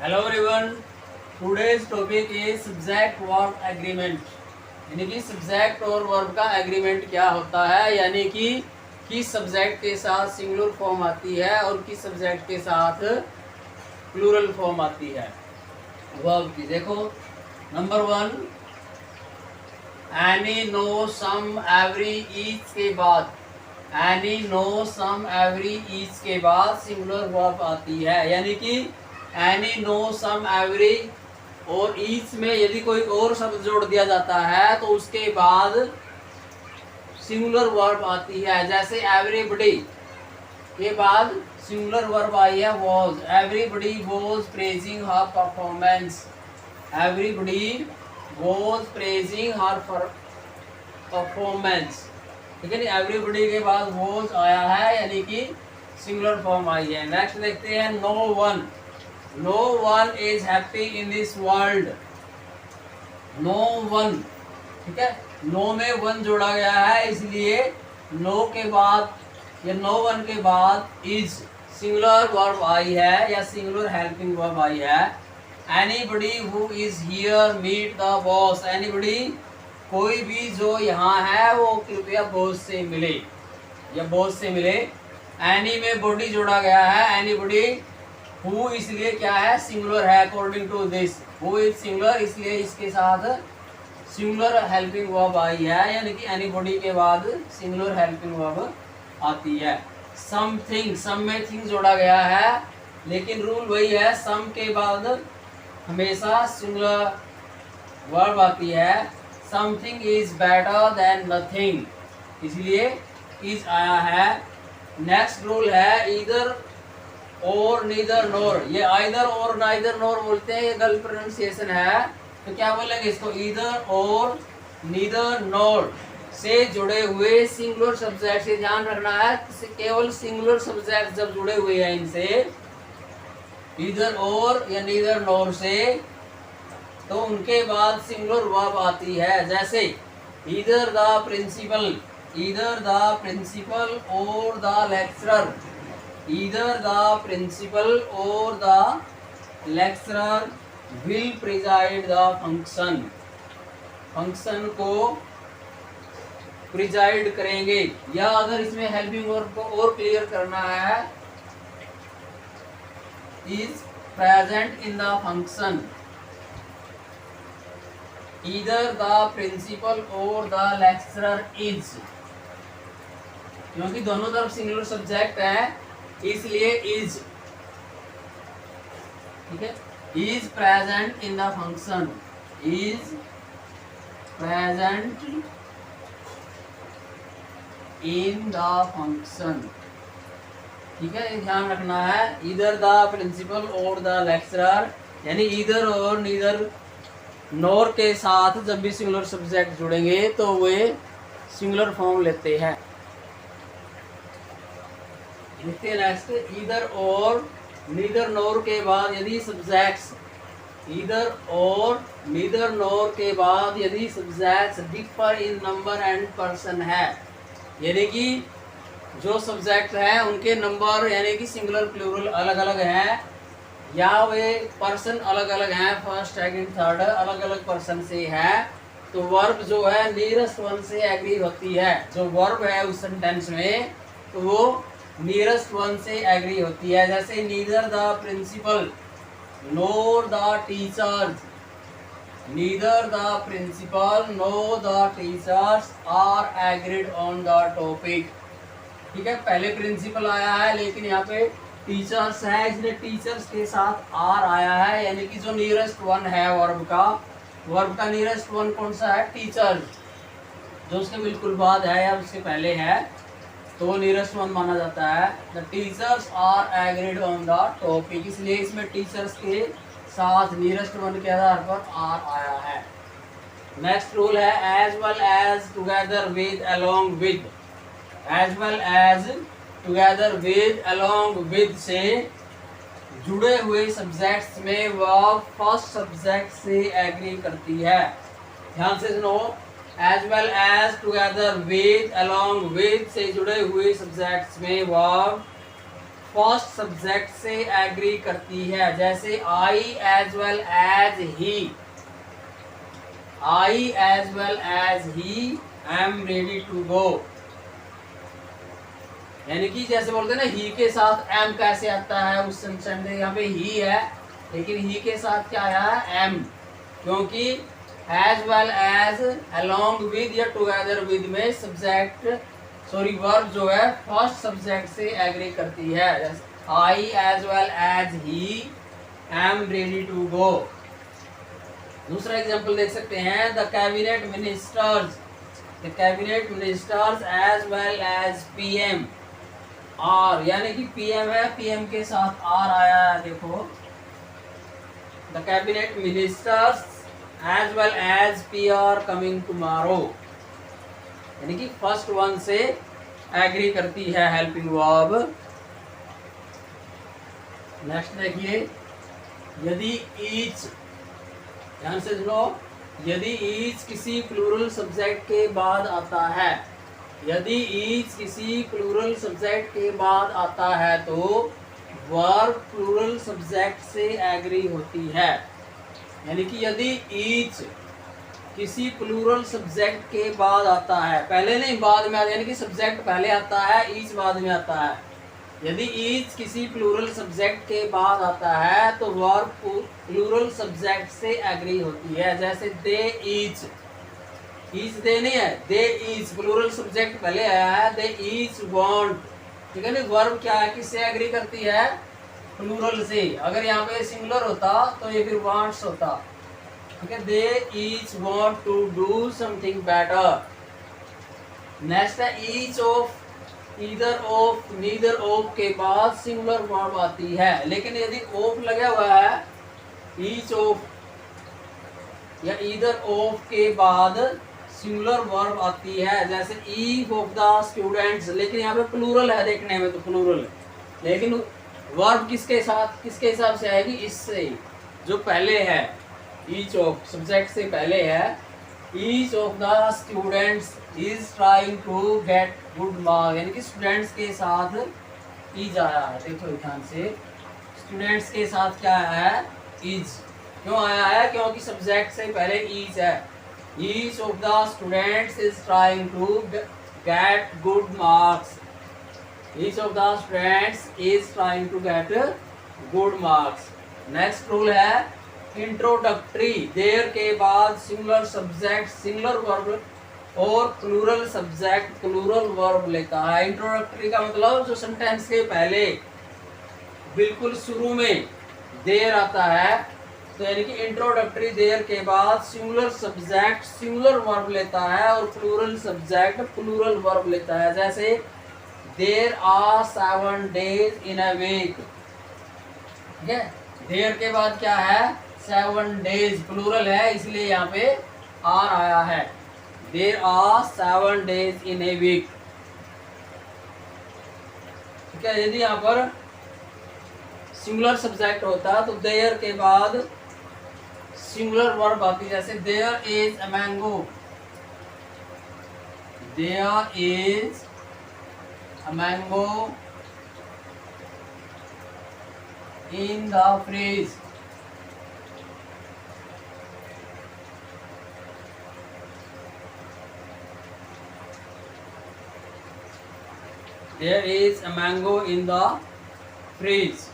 Hello everyone, today's topic is subject verb agreement. यानी कि subject और वर्ब का एग्रीमेंट क्या होता है, यानी कि किस सब्जेक्ट के साथ सिंगुलर फॉर्म आती है और किस सब्जेक्ट के साथ प्लूरल फॉर्म आती है वर्ब की। देखो नंबर 1, एनी, नो, सम, एवरी, ईच के बाद एनी, नो, सम, एवरी, ईच के बाद सिंगुलर वर्ब आती है। यानी कि एनी, नो, सम, एवरी और ईच में यदि कोई और शब्द जोड़ दिया जाता है तो उसके बाद सिंगुलर वर्ब आती है। जैसे एवरीबडी के बाद सिंगुलर वर्ब आई है was. Everybody was praising her performance. Everybody was praising her performance. ठीक है, एवरीबडी के बाद वॉज आया है, यानी कि सिंगुलर फॉर्म आई है। नेक्स्ट देखते हैं no one. No one is happy in this world. No one, ठीक है, नो में वन जोड़ा गया है, इसलिए नो के बाद या नो वन के बाद इज सिंगुलर वर्ब आई है या सिंगुलर हेल्पिंग वर्ब आई है। Anybody who is here meet the boss. Anybody कोई भी जो यहाँ है वो कृपया बॉस से मिले या बॉस से मिले। एनी में बॉडी जोड़ा गया है। एनीबडी हु इसलिए क्या है, सिंगुलर है according to this. Who is singular, इसलिए इसके साथ सिंगुलर हेल्पिंग वर्ब आई है, यानी कि एनीबॉडी के बाद सिंगुलर हेल्पिंग वर्ब आती है। समथिंग, सम में थिंग जोड़ा गया है, लेकिन रूल वही है, सम के बाद हमेशा सिंगुलर वर्ब आती है। Something is better than nothing, इसलिए इज आया है। नेक्स्ट रूल है ईदर और नीदर नोर। ये आइदर और नाइदर नोर बोलते हैं, ये गलत प्रोनाउंसिएशन है, तो क्या बोलेंगे इसको, ईदर और नीदर नोर से जुड़े हुए सिंगुलर सब्जेक्ट से ध्यान रखना है। केवल सिंगुलर सब्जेक्ट जब जुड़े हुए हैं इनसे, ईदर और या नीदर नोर से, तो उनके बाद सिंगुलर वर्ब आती है। जैसे either the principal, either the principal और the lecturer. Either the principal और the lecturer will preside the function. Function को प्रिजाइड करेंगे। या अगर इसमें हेल्पिंग वर्ब को और क्लियर करना है, is present in the function. Either the principal और द लेक्चरर इज, क्योंकि दोनों तरफ सिंगुलर सब्जेक्ट है इसलिए इज, ठीक है, is present in the function. Is present in the function, ठीक है, ध्यान रखना है। ईदर द प्रिंसिपल और द लेक्चरर, यानी ईदर और नीदर नोर के साथ जब भी सिंगुलर सब्जेक्ट जुड़ेंगे तो वे सिंगुलर फॉर्म लेते हैं। नेक्स्ट, ईदर और नीदर नोर के बाद यदि सब्जेक्ट्स, ईदर और नीदर नोर के बाद यदि subjects differ in number and person है, यानी कि जो सब्जेक्ट हैं उनके नंबर यानी कि सिंगुलर प्लूरल अलग अलग हैं, या वे पर्सन अलग अलग हैं, फर्स्ट सेकंड थर्ड अलग अलग पर्सन से है, तो वर्ब जो है नियरेस्ट वन से एग्री होती है। जो वर्ब है उस सेंटेंस में, तो वो नियरेस्ट वन से एग्री होती है। जैसे neither the principal nor the teachers. Neither the principal nor the teachers are agreed on the topic. ठीक है, पहले प्रिंसिपल आया है लेकिन यहाँ पे टीचर्स है, इसलिए टीचर्स के साथ आर आया है, यानी कि जो नियरेस्ट वन है वर्ब का नियरेस्ट वन कौन सा है, टीचर्स। जो उसके बिल्कुल बाद है या उसके पहले है तो वो नियरेस्ट वन माना जाता है। The teachers are agreed on the topic, इसलिए इसमें टीचर्स के साथ नियरेस्ट वन के आधार पर आर आया है। नेक्स्ट रूल है as well as, together with, along with. As well as, together with, along with से जुड़े हुए सब्जेक्ट्स में वर्ब फर्स्ट सब्जेक्ट से एग्री करती है। ध्यान से सुनो, as well as, together with, along with से जुड़े हुए सब्जेक्ट्स में वर्ब फर्स्ट सब्जेक्ट से एग्री करती है, जैसे I as well as he, I as well as he am ready to गो। यानी कि जैसे बोलते हैं ना ही के साथ एम कैसे आता है, उस सेंटेंस में यहाँ पे ही है लेकिन ही के साथ क्या आया है एम, क्योंकि as well as along with या टुगेदर विद में सब्जेक्ट सॉरी वर्ब जो है फर्स्ट सब्जेक्ट से एग्री करती है। I as well as he am ready to go. दूसरा एग्जांपल देख सकते हैं, the cabinet ministers, the cabinet ministers as well as PM are, यानी कि पीएम है, पीएम के साथ आर आया है। देखो the cabinet ministers as well as P are coming tomorrow, यानी कि फर्स्ट वन से एग्री करती है हेल्पिंग वर्ब। नेक्स्ट देखिए, यदि ईच, ध्यान से सुनो, यदि ईच किसी प्लूरल सब्जेक्ट के बाद आता है, यदि ईच किसी प्लूरल सब्जेक्ट के बाद आता है तो वर्ब प्लूरल सब्जेक्ट से एग्री होती है। यानी कि यदि ईच किसी प्लूरल सब्जेक्ट के बाद आता है, पहले नहीं बाद में आता, यानी कि सब्जेक्ट पहले आता है ईच बाद में आता है। यदि ईच किसी प्लूरल सब्जेक्ट के बाद आता है तो वर्ब प्लूरल सब्जेक्ट से एग्री होती है, जैसे दे ईच, ईच दे नहीं है, दे ईच प्लूरल सब्जेक्ट पहले आया है, दे ईच वांट, ठीक है ना। वर्ब क्या है, किससे एग्री करती है, प्लूरल से। अगर यहाँ पे सिंगुलर होता तो ये फिर वांट्स होता, ठीक है। They each want to do something better. Next है each of, either of, neither of के बाद सिंगुलर वर्ब आती है, लेकिन यदि ऑफ लगा हुआ है ईच ऑफ या ईदर ऑफ के बाद सिंगुलर वर्ब आती है, जैसे ईच ऑफ द स्टूडेंट्स, लेकिन यहाँ पे प्लूरल है, देखने में तो प्लूरल है, लेकिन वर्ब किसके साथ, किसके हिसाब से आएगी, इससे जो पहले है, ईच ऑफ सब्जेक्ट से पहले है। Each of the students is trying to get good marks, यानी कि स्टूडेंट्स के साथ इज आया है। देखो ध्यान से, स्टूडेंट्स के साथ क्या आया है, इज। क्यों आया है, क्योंकि सब्जेक्ट से पहले इज है। Each of the students is trying to get good marks, each of the students is trying to get good marks. Next rule है इंट्रोडक्टरी, देयर के बाद सिंगुलर सब्जेक्ट सिंगुलर वर्ब और प्लूरल सब्जेक्ट प्लूरल वर्ब लेता है। Introductory का मतलब जो sentence के पहले बिल्कुल शुरू में देयर आता है, तो यानी कि इंट्रोडक्टरी देयर के बाद सिंगुलर सब्जेक्ट सिंगुलर वर्ब लेता है और प्लूरल सब्जेक्ट प्लूरल वर्ब लेता है, जैसे there are 7 days in a week, ठीक है। देयर के बाद क्या है, 7 days प्लूरल है, इसलिए यहाँ पे आर आया है। There are 7 days in a week, ठीक है। यदि यहाँ पर सिंगुलर सब्जेक्ट होता तो देयर के बाद सिंगुलर वर्ब आती, जैसे there is a mango, there is a mango in the fridge, there is a mango in the fridge,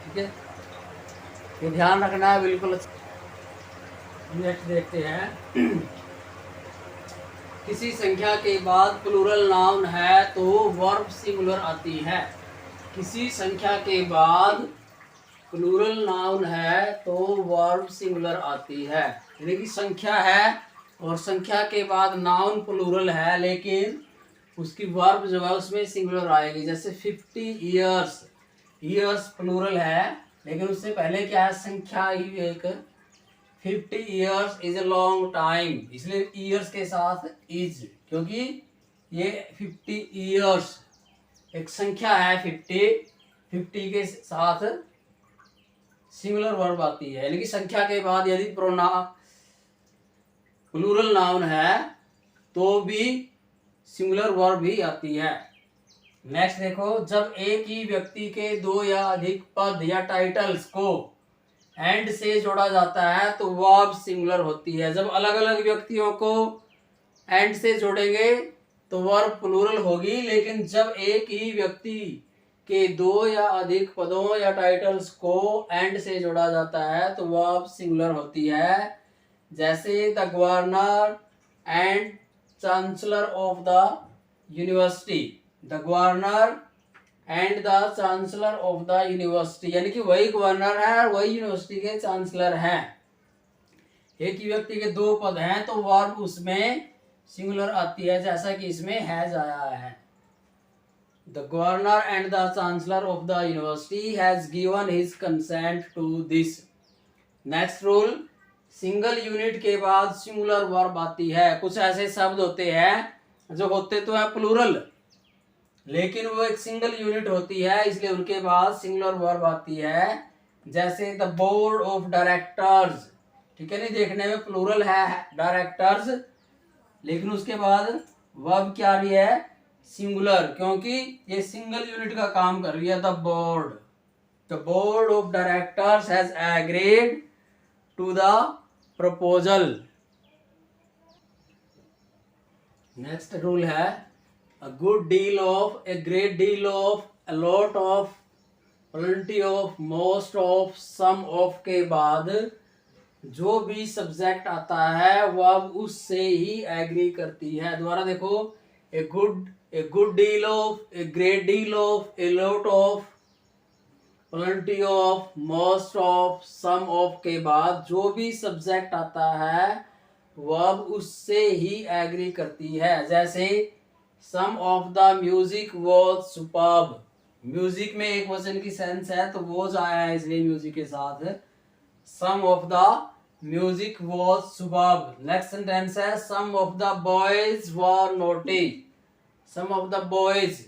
ठीक है। ये ध्यान रखना है बिल्कुल। नेक्स्ट देखते हैं, किसी संख्या के बाद प्लूरल नाउन है तो वर्ब सिंगुलर आती है। किसी संख्या के बाद प्लूरल नाउन है तो वर्ब सिंगुलर आती है, यानी कि संख्या है और संख्या के बाद नाउन प्लूरल है, लेकिन उसकी वर्ब जो है उसमें सिंगुलर आएगी। जैसे 50 ईयर्स, ईयर्स प्लूरल है लेकिन उससे पहले क्या है, संख्या एक। 50 years is a long time, इसलिए ईयर्स के साथ इज, क्योंकि ये 50 ईयर्स एक संख्या है, 50 के साथ सिंगुलर वर्ब आती है, यानी कि संख्या के बाद यदि प्लूरल नाउन है तो भी सिंगुलर वर्ब भी आती है। नेक्स्ट देखो, जब एक ही व्यक्ति के दो या अधिक पद या टाइटल्स को एंड से जोड़ा जाता है तो वर्ब सिंगुलर होती है। जब अलग अलग व्यक्तियों को एंड से जोड़ेंगे तो वर्ब प्लूरल होगी, लेकिन जब एक ही व्यक्ति के दो या अधिक पदों या टाइटल्स को एंड से जोड़ा जाता है तो वर्ब सिंगुलर होती है। जैसे the governor and chancellor of the university, the governor and the chancellor of the university, यानी कि वही गवर्नर है और वही यूनिवर्सिटी के चांसलर हैं। एक ही व्यक्ति के दो पद हैं तो वर्ब उसमें सिंगुलर आती है, जैसा कि इसमें हैज आया है। The governor and the chancellor of the university has given his consent to this. Next rule, single unit के बाद सिंगुलर वर्ब आती है। कुछ ऐसे शब्द होते हैं जो होते तो है प्लूरल, लेकिन वो एक सिंगल यूनिट होती है, इसलिए उनके बाद सिंगुलर वर्ब आती है। जैसे द बोर्ड ऑफ डायरेक्टर्स, ठीक है, नहीं देखने में प्लूरल है डायरेक्टर्स, लेकिन उसके बाद वर्ब क्या आ रही है, सिंगुलर, क्योंकि ये सिंगल यूनिट का काम कर रही है। The board of directors has agreed to the proposal. Next rule है a good deal of, a great deal of, a lot of, plenty of, most of, some of के बाद जो भी सब्जेक्ट आता है वह अब उससे ही एग्री करती है। दोबारा देखो, a good deal of, a great deal of, a lot of, plenty of, most of, some of के बाद जो भी सब्जेक्ट आता है वह अब उससे ही एग्री करती है। जैसे some of the music was superb, music में एक वचन की सेंस है तो वॉज आया है इसलिए म्यूजिक के साथ। Some of the music was superb. Next sentence है some of the boys were naughty, some of the boys,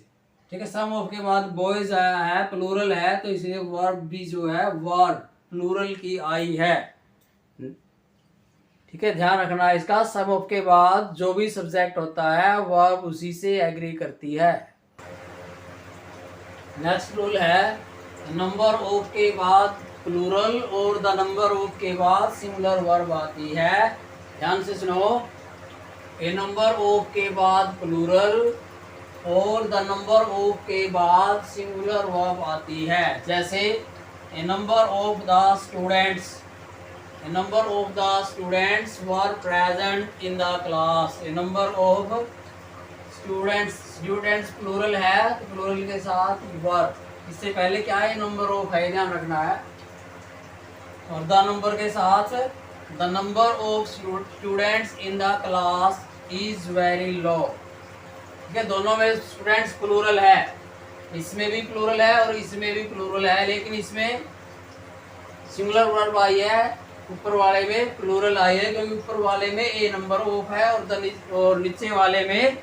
ठीक है, सम ऑफ के बाद बॉयज आया है, प्लूरल है, तो इसलिए वर्ब भी जो है वर प्लूरल की आई है। ठीक है, ध्यान रखना इसका, सम ऑफ के बाद जो भी सब्जेक्ट होता है वर्ब उसी से एग्री करती है। नेक्स्ट रूल है, नंबर ऑफ के बाद प्लूरल और द नंबर ऑफ के बाद सिंगुलर वर्ब आती है। ध्यान से सुनो, ए नंबर ऑफ के बाद प्लूरल और द नंबर ऑफ के बाद सिंगुलर वर्ब आती है। जैसे a number of the students, a number of the students were present in the class, a number of students plural है तो plural के साथ were, इससे पहले क्या है, नंबर ऑफ है, ध्यान रखना है, और द नंबर के साथ the number of students in the class is very low. ठीक है, दोनों में स्टूडेंट्स प्लूरल है, इसमें भी प्लूरल है और इसमें भी प्लूरल है, लेकिन इसमें सिंगुलर वर्ब आई है, ऊपर वाले में प्लूरल आई है, क्योंकि ऊपर वाले में ए नंबर ऑफ है और नीचे वाले में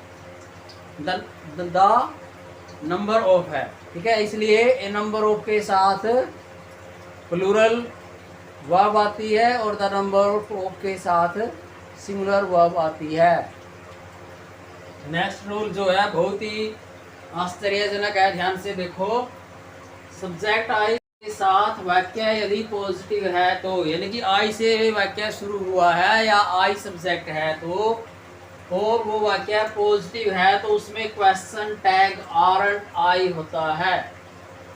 द नंबर ऑफ है। ठीक है, इसलिए ए नंबर ऑफ के साथ प्लूरल वर्ब आती है और द नंबर ऑफ के साथ सिंगुलर वर्ब आती है। नेक्स्ट रूल जो है बहुत ही आश्चर्यजनक है, ध्यान से देखो, सब्जेक्ट आई के साथ वाक्य यदि पॉजिटिव है तो, यानी कि आई से वाक्य शुरू हुआ है या आई सब्जेक्ट है तो, और वो वाक्य पॉजिटिव है तो उसमें क्वेश्चन टैग आरंट आई होता है,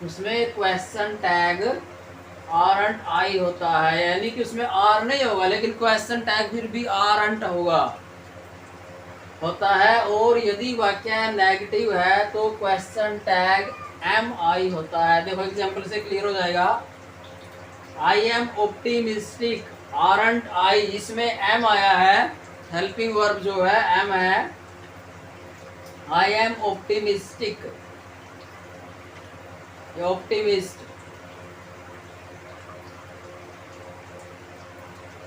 उसमें क्वेश्चन टैग आरंट आई होता है, यानी कि उसमें आर नहीं होगा लेकिन क्वेश्चन टैग फिर भी आरंट होता है। और यदि वाक्य नेगेटिव है तो क्वेश्चन टैग एम आई होता है। देखो एग्जाम्पल से क्लियर हो जाएगा, आई एम ऑप्टिमिस्टिक, आरंट आई, इसमें एम आया है, हेल्पिंग वर्ब जो है एम है, I M optimistic, optimist,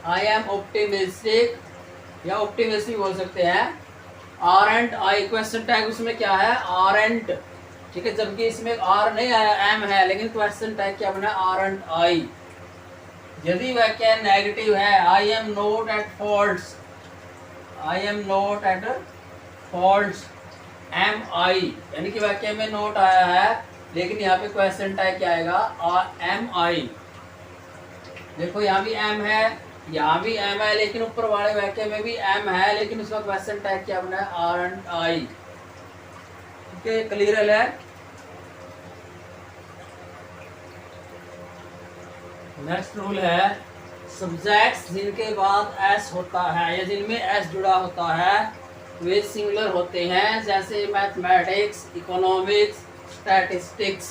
I am optimistic या ऑप्टिमिस्टिक बोल सकते हैं। आरंट आई, क्वेश्चन टैग उसमें क्या है, आरंट, ठीक है, जबकि इसमें आर नहीं आया, एम है, लेकिन क्वेश्चन टैग क्या बना, आरंट आई। यदि वाक्य नेगेटिव है, I am not at faults, I am not at faults, am I, यानी कि वाक्य में नोट आया है लेकिन यहाँ पे क्वेश्चन टैग क्या आएगा, एम आई। देखो यहाँ भी एम है, यहाँ भी एम है, लेकिन ऊपर वाले वाक्य में भी एम है लेकिन उसका क्वेश्चन टैग क्या बना है, आर एंड आई। ठीक है, क्लियर है। नेक्स्ट रूल है, सब्जेक्ट्स जिनके बाद एस होता है या जिनमें एस जुड़ा होता है वे सिंगुलर होते हैं, जैसे मैथमेटिक्स, इकोनॉमिक्स, स्टैटिस्टिक्स।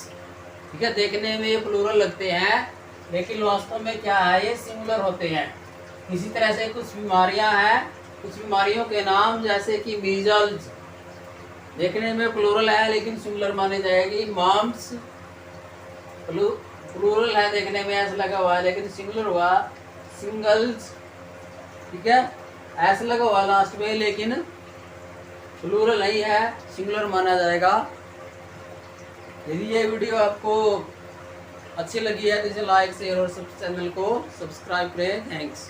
ठीक है, देखने में ये प्लूरल लगते हैं लेकिन वास्तव में क्या है, ये सिंगुलर होते हैं। इसी तरह से कुछ बीमारियां हैं, कुछ बीमारियों के नाम जैसे कि मीजल्स, देखने में प्लूरल है लेकिन सिंगुलर मानी जाएगी। मम्स प्लूरल है, देखने में ऐसा लगा हुआ है लेकिन सिंगुलर हुआ सिंगल्स। ठीक है, ऐसा लगा हुआ लास्ट में लेकिन प्लूरल नहीं है, सिंगुलर माना जाएगा। यदि ये वीडियो आपको अच्छी लगी है तो इसे लाइक शेयर और चैनल को सब्सक्राइब करें। थैंक्स।